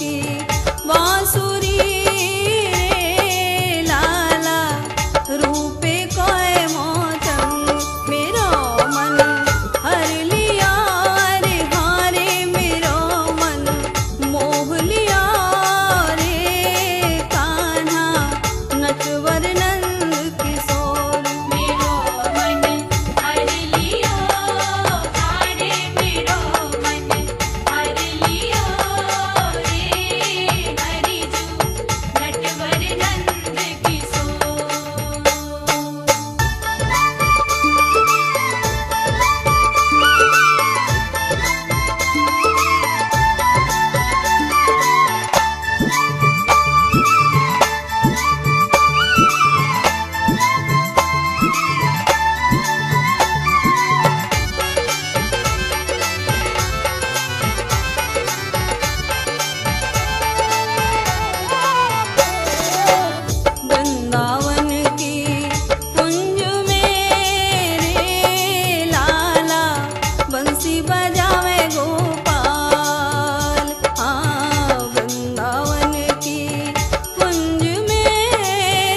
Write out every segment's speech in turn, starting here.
की बांसुरी रे लाला रूपे कोय मोचन मेरो मन हर लिया रे हारे मेरो मन मोह लिया रे कान्हा नटवर नंद किशोर मेरो मन हर लिया हारे मेरो मन हर लिया रे हरिजू नटवर नंद किशोर। वृंदावन की कुंज में रे लाला बंसी बजावे गोपाल। हाँ वृंदावन की कुंज में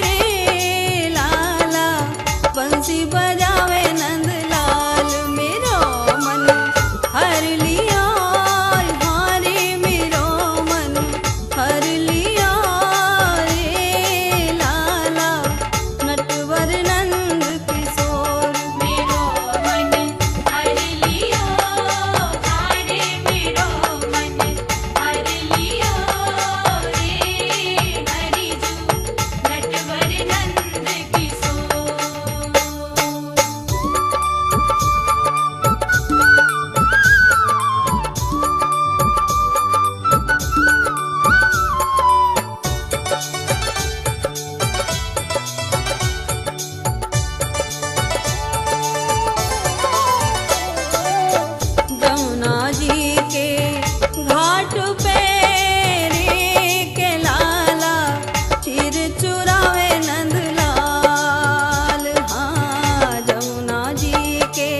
रे लाला बंसी बजावे नंदलाल मेरो मन हर लिया हारे मेरो मन हर लिया रे लाला नटवर नंद किशोर मेरो मन हर लिया हारे मेरो मन हर लिया रे हरिजू नटवर नंद किशोर। जमुना जी के घाट पे रे के लाला चिर चुरावे नंदलाल। हाँ जमुना जी के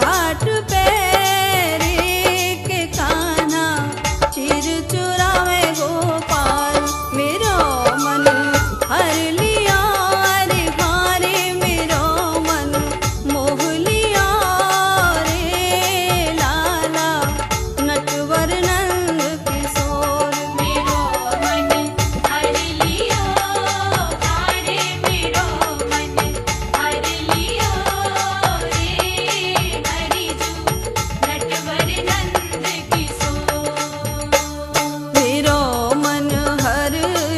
घाट पे रे के कान्हा चिर चुरावे गोपाल मेरो मन हर लिया रे हारे मेरो मन मोह लिया रे लाला नटवर नंद किशोर मेरो मन हर लिया हारे मेरो मन हर लिया रे हरिजू नटवर नंद किशोर। मेरो मन हर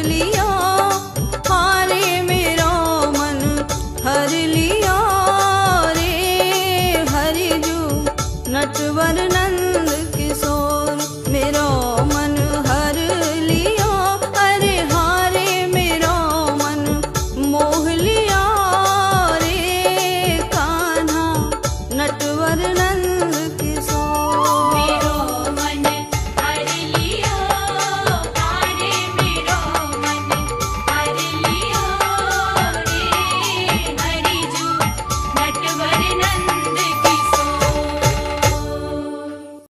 लिया हारे मेरो मन हर लिया रे हरिजू नटवर नंद